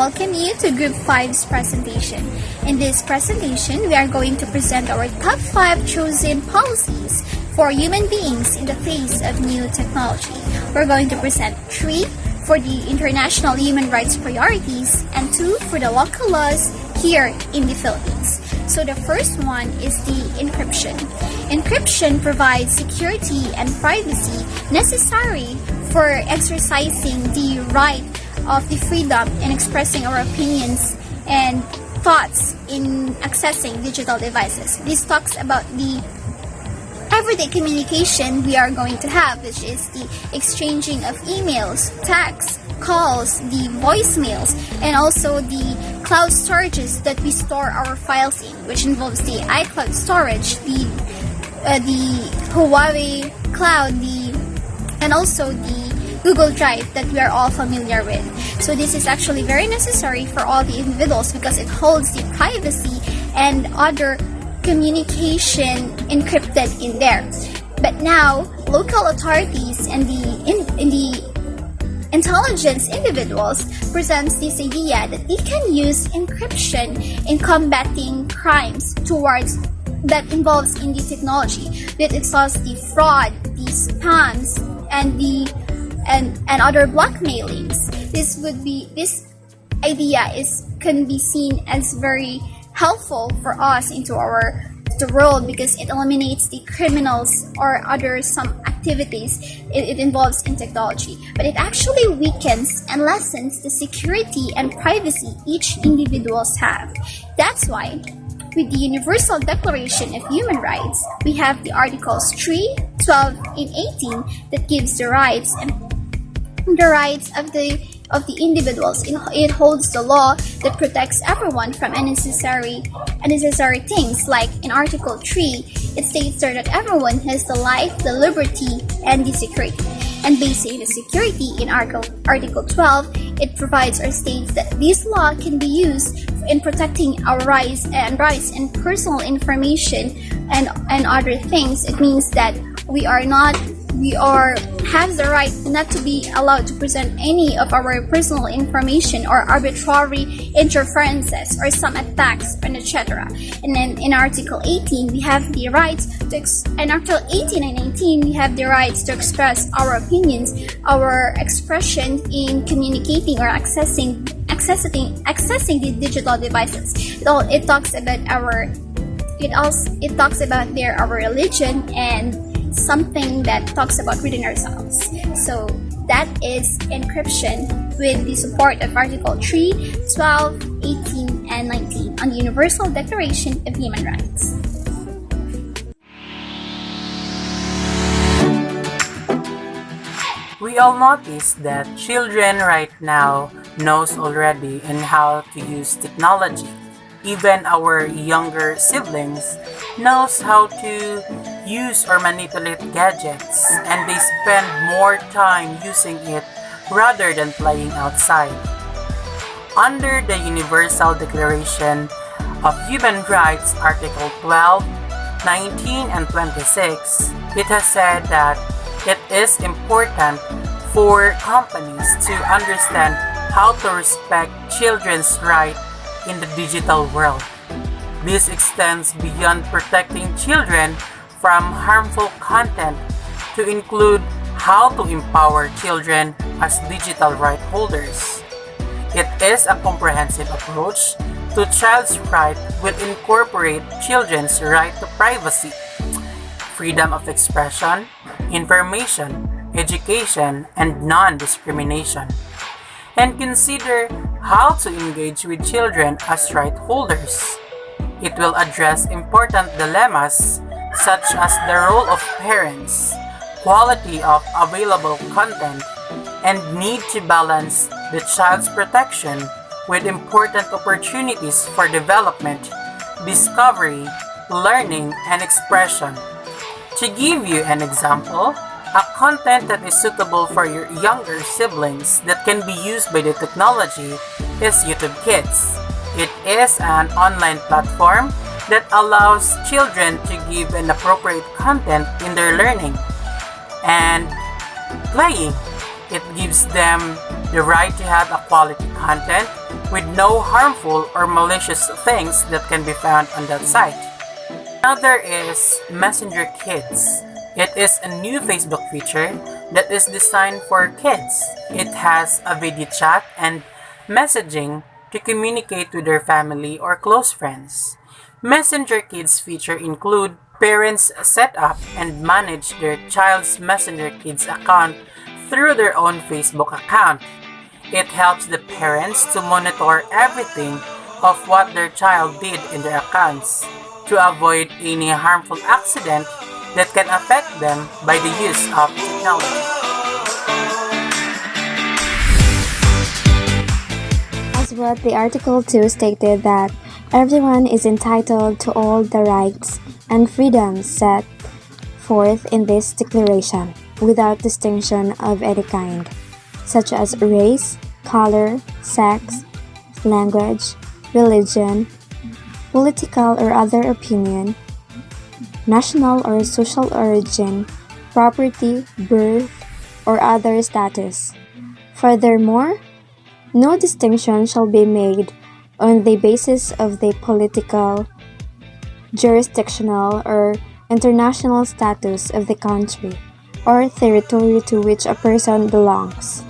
welcome you to Group 5's presentation. In this presentation, we are going to present our top 5 chosen policies for human beings in the face of new technology. We're going to present 3 for the international human rights priorities and 2 for the local laws here in the Philippines. So the first one is the encryption. Encryption provides security and privacy necessary for exercising the right of the freedom in expressing our opinions and thoughts in accessing digital devices. This talks about the everyday communication we are going to have, which is the exchanging of emails, texts, calls, the voicemails, and also the cloud storages that we store our files in, which involves the iCloud storage, the Huawei Cloud, and also the Google Drive that we are all familiar with. So this is actually very necessary for all the individuals because it holds the privacy and other communication encrypted in there. But now, local authorities and the intelligence individuals presents this idea that they can use encryption in combating crimes towards that involves in the technology, that it solves the fraud, the spams, and other blackmailings. This idea can be seen as very helpful for us into the world because it eliminates the criminals or other some activities it involves in technology. But it actually weakens and lessens the security and privacy each individuals have. That's why with the Universal Declaration of Human Rights, we have the Articles 3, 12, and 18 that gives the rights of the individuals. It holds the law that protects everyone from unnecessary things. Like in Article 3, it states there that everyone has the life, the liberty, and the security. And basing the security in Article 12, it provides or states that this law can be used in protecting our rights and personal information and other things. It means that we have the right not to be allowed to present any of our personal information or arbitrary interferences or some attacks and etc. And then in Article 18 we have the rights in Article 18 and 19 we have the rights to express our opinions, our expression in communicating or accessing the digital devices. It talks about our religion and something that talks about reading ourselves. So that is encryption with the support of Article 3, 12, 18, and 19 on the Universal Declaration of Human Rights. We all notice that children right now knows already in how to use technology. Even our younger siblings knows how to use or manipulate gadgets, and they spend more time using it rather than playing outside. Under the Universal Declaration of Human Rights, Article 12, 19, and 26, it has said that it is important for companies to understand how to respect children's rights in the digital world. This extends beyond protecting children from harmful content to include how to empower children as digital right holders. It is a comprehensive approach to child's right will incorporate children's right to privacy, freedom of expression, information, education, and non-discrimination, and consider how to engage with children as right holders. It will address important dilemmas such as the role of parents, quality of available content, and need to balance the child's protection with important opportunities for development, discovery, learning, and expression. To give you an example, a content that is suitable for your younger siblings that can be used by the technology is YouTube Kids. It is an online platform that allows children to give an appropriate content in their learning and playing. It gives them the right to have a quality content with no harmful or malicious things that can be found on that site. Another is Messenger Kids. It is a new Facebook feature that is designed for kids. It has a video chat and messaging to communicate with their family or close friends. Messenger Kids feature include parents set up and manage their child's Messenger Kids account through their own Facebook account. It helps the parents to monitor everything of what their child did in their accounts to avoid any harmful accident that can affect them by the use of technology. As what the Article 2 stated that everyone is entitled to all the rights and freedoms set forth in this declaration without distinction of any kind, such as race, color, sex, language, religion, political or other opinion, national or social origin, property, birth, or other status. Furthermore, no distinction shall be made on the basis of the political, jurisdictional, or international status of the country or territory to which a person belongs,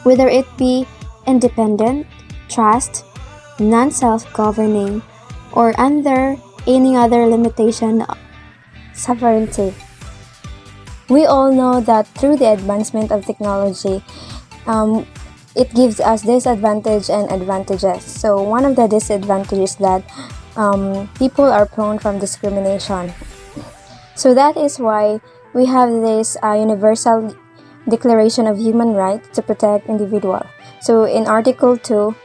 whether it be independent, trust, non-self-governing, or under any other limitation of sovereignty. We all know that through the advancement of technology, it gives us disadvantage and advantages. So one of the disadvantages that people are prone from discrimination. So that is why we have this Universal Declaration of Human Rights to protect individual. So in Article 2,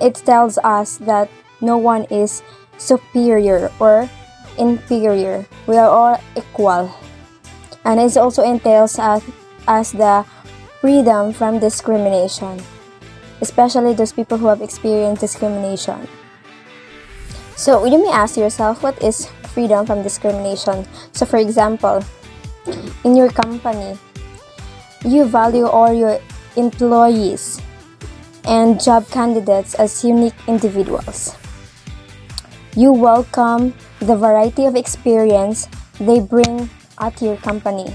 it tells us that no one is superior or inferior. We are all equal. And it also entails us the freedom from discrimination, especially those people who have experienced discrimination. So you may ask yourself, what is freedom from discrimination? So for example, in your company, you value all your employees and job candidates as unique individuals. You welcome the variety of experience they bring at your company.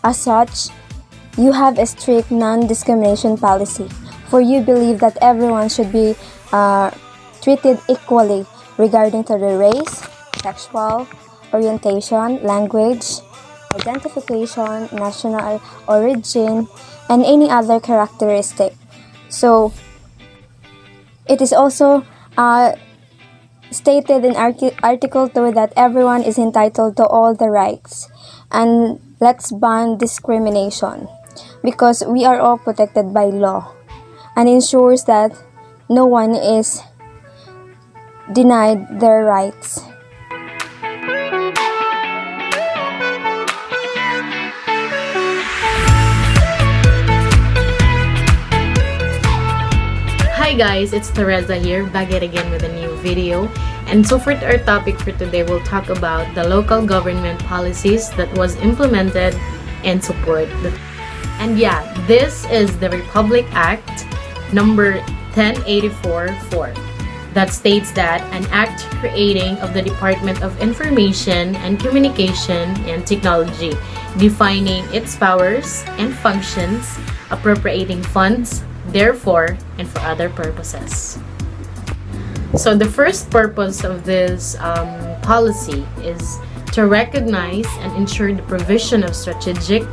As such, you have a strict non-discrimination policy, for you believe that everyone should be treated equally regarding to their race, sexual orientation, language, identification, national origin, and any other characteristic. So, it is also stated in Article 2 that everyone is entitled to all the rights. And let's ban discrimination, because we are all protected by law, and ensures that no one is denied their rights. Hi guys, it's Teresa here, back yet again with a new video. And so for our topic for today, we'll talk about the local government policies that was implemented and support. And yeah, this is the Republic Act number 1084-4 that states that an act creating of the Department of Information and Communication and Technology, defining its powers and functions, appropriating funds, therefore, and for other purposes. So the first purpose of this policy is to recognize and ensure the provision of strategic,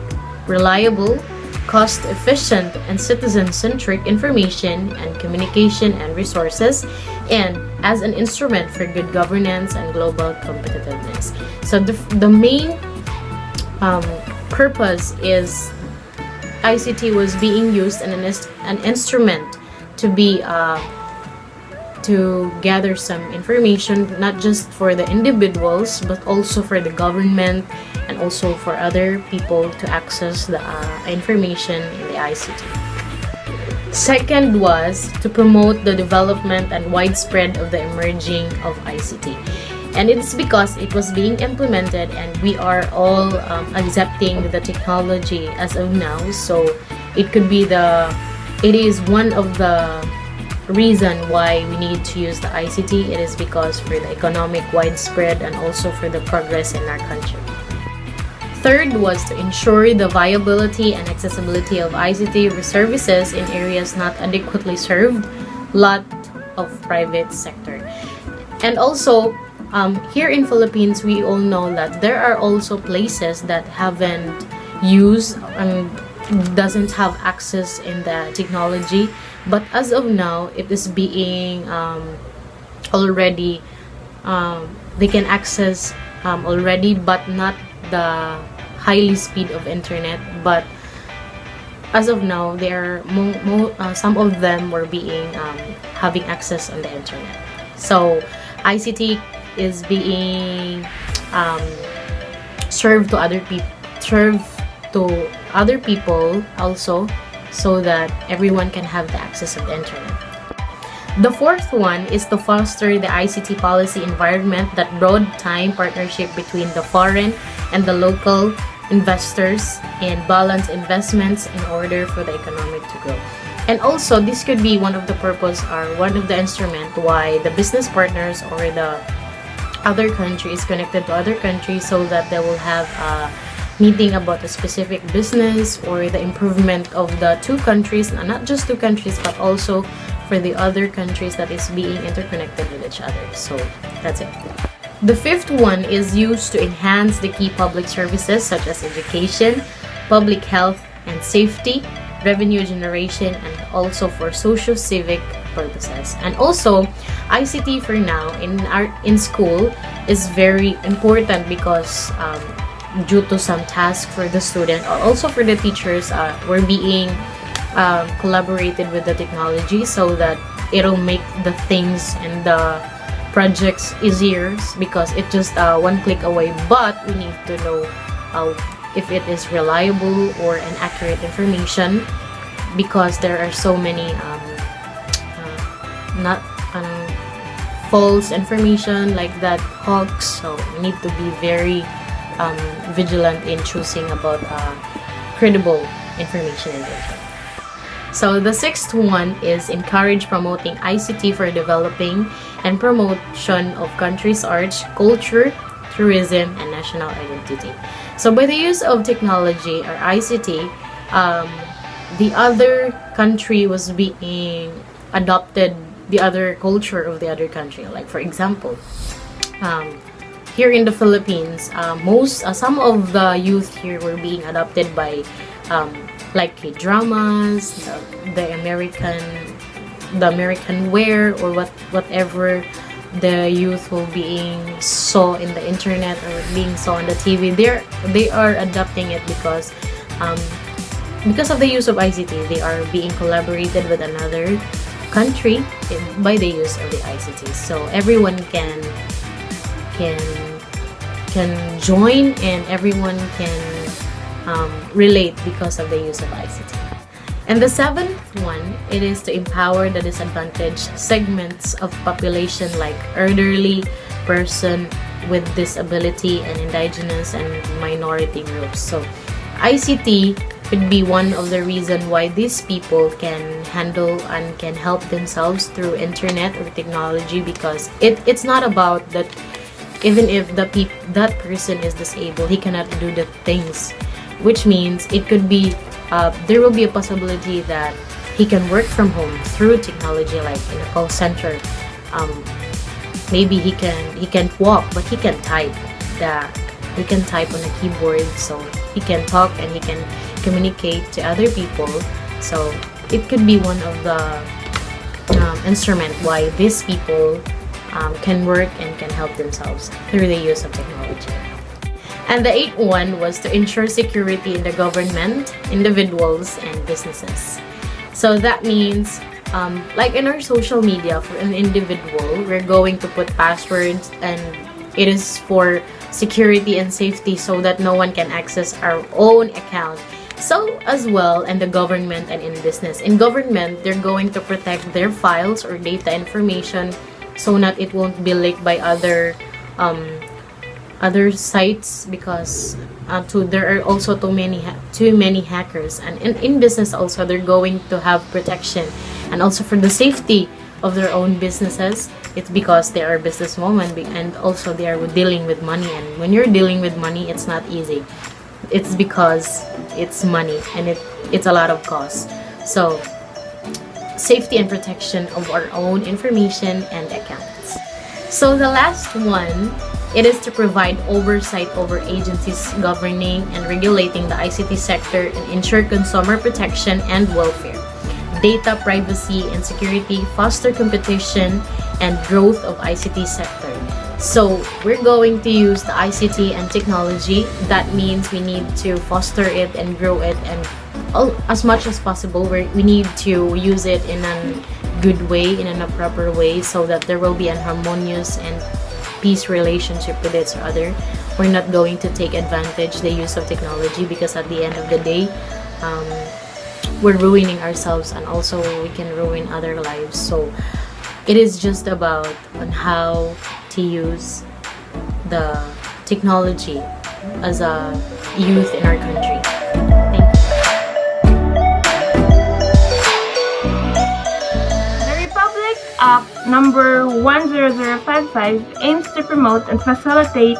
reliable, cost-efficient, and citizen-centric information and communication and resources, and as an instrument for good governance and global competitiveness. So the main purpose is ICT was being used as an instrument to be to gather some information, not just for the individuals but also for the government and also for other people to access the information in the ICT. Second was to promote the development and widespread of the emerging of ICT. And it's because it was being implemented and we are all accepting the technology as of now. So it could be the it is one of the reason why we need to use the ICT. It is because for the economic widespread and also for the progress in our country. Third was to ensure the viability and accessibility of ICT services in areas not adequately served, lot of private sector. And also, here in Philippines, we all know that there are also places that haven't used and doesn't have access in the technology, but as of now, it is being already they can access already, but not the highly speed of internet. But as of now, there are some of them were being having access on the internet. So ICT is being served to other people also, so that everyone can have the access of the internet. The fourth one is to foster the ICT policy environment that broad time partnership between the foreign and the local investors and balance investments in order for the economic to grow. And also, this could be one of the purpose or one of the instrument why the business partners or the other country is connected to other countries, so that they will have a meeting about a specific business or the improvement of the two countries, not just two countries, but also for the other countries that is being interconnected with each other. So that's it. The fifth one is used to enhance the key public services such as education, public health and safety, revenue generation, and also for socio-civic purposes. And also, ICT for now in school is very important because due to some tasks for the student or also for the teachers, we're being collaborated with the technology, so that it'll make the things and the projects easier, because it's just one click away. But we need to know if it is reliable or an accurate information, because there are so many not false information like that, hoax. So we need to be very vigilant in choosing about credible information in the internet. So the sixth one is encourage promoting ICT for developing and promotion of country's arts, culture, tourism, and national identity. So by the use of technology or ICT, the other country was being adopted the other culture of the other country. Like for example, here in the Philippines, some of the youth here were being adopted by like K-dramas, the American wear, or whatever the youth will being saw in the internet or being saw on the TV. They are adopting it because of the use of ICT. They are being collaborated with another country by the use of the ICT. So everyone can join and everyone can relate because of the use of ICT. And the seventh one, it is to empower the disadvantaged segments of population like elderly, person with disability, and indigenous and minority groups. So ICT could be one of the reasons why these people can handle and can help themselves through internet or technology, because it's not about that. Even if that person is disabled, he cannot do the things, which means it could be there will be a possibility that he can work from home through technology, like in a call center. Maybe he can't walk, but he can type. He can type on a keyboard, so he can talk and he can communicate to other people. So it could be one of the instrument why these people can work and can help themselves through the use of technology. And the eighth one was to ensure security in the government, individuals, and businesses. So that means, like in our social media, for an individual, we're going to put passwords, and it is for security and safety so that no one can access our own account. So as well in the government and in business. In government, they're going to protect their files or data information so that it won't be leaked by other other sites because there are also too many hackers, and in business also they're going to have protection, and also for the safety of their own businesses. It's because they are businesswomen, and also they are dealing with money, and when you're dealing with money, it's not easy. It's because it's money, and it's a lot of cost. So safety and protection of our own information and accounts. So the last one, it is to provide oversight over agencies governing and regulating the ICT sector and ensure consumer protection and welfare, data privacy and security, foster competition and growth of ICT sector. So we're going to use the ICT and technology. That means we need to foster it and grow it, and as much as possible we need to use it in a good way, in a proper way, so that there will be an harmonious and peace relationship with each other. We're not going to take advantage the use of technology, because at the end of the day, we're ruining ourselves, and also we can ruin other lives. So it is just about on how to use the technology as a youth in our country. Thank you. The Republic Act number 10055 aims to promote and facilitate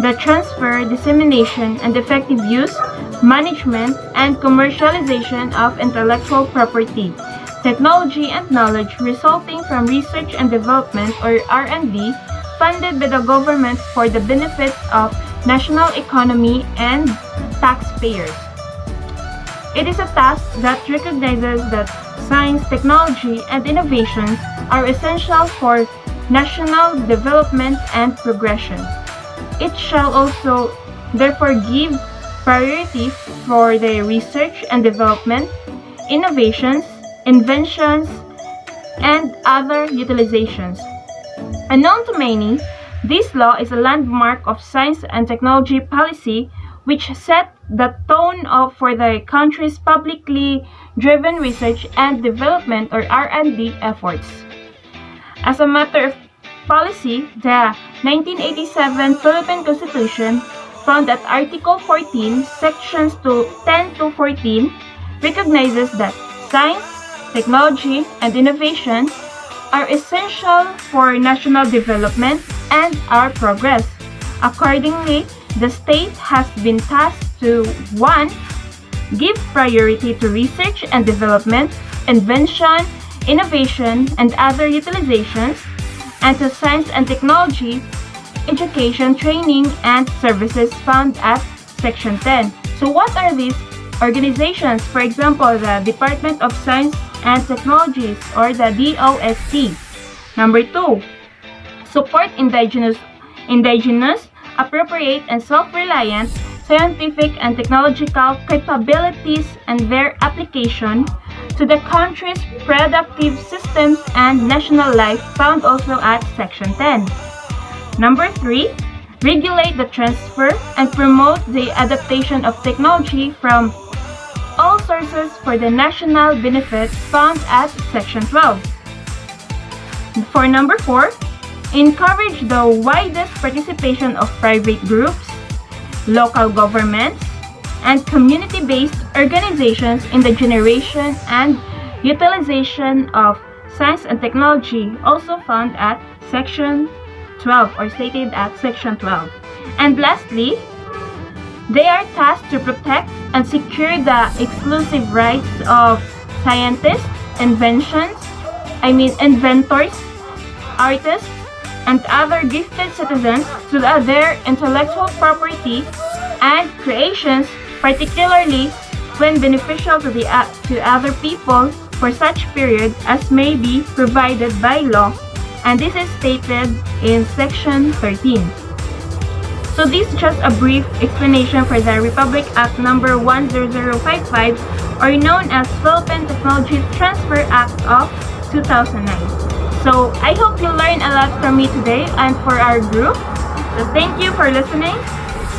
the transfer, dissemination, and effective use, management, and commercialization of intellectual property, technology, and knowledge resulting from research and development, or R&D, funded by the government for the benefit of national economy and taxpayers. It is a task that recognizes that science, technology, and innovations are essential for national development and progression. It shall also therefore give priority for the research and development, innovations, inventions, and other utilizations. Unknown to many, this law is a landmark of science and technology policy which set the tone for the country's publicly driven research and development, or R&D, efforts. As a matter of policy, the 1987 Philippine Constitution found that Article 14, Sections 10 to 14, recognizes that science, technology, and innovation are essential for national development and our progress. Accordingly, the state has been tasked to 1. Give priority to research and development, invention, innovation, and other utilizations, and to science and technology, education, training, and services found at Section 10. So what are these organizations? For example, the Department of Science and Technologies, or the DOST. Number 2, support indigenous, appropriate, and self-reliant scientific and technological capabilities and their application to the country's productive systems and national life, found also at Section 10. Number 3, regulate the transfer and promote the adaptation of technology from all sources for the national benefit, found at Section 12. For number 4, encourage the widest participation of private groups, local governments, and community-based organizations in the generation and utilization of science and technology, also found at Section 12, or stated at Section 12. And lastly, they are tasked to protect and secure the exclusive rights of scientists, inventors, artists, and other gifted citizens to their intellectual property and creations, particularly when beneficial to other people for such period as may be provided by law, and this is stated in Section 13. So this is just a brief explanation for the Republic Act number 10055, or known as Philippine Technology Transfer Act of 2009. So I hope you learned a lot from me today and for our group. So thank you for listening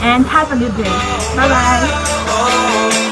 and have a good day. Bye-bye.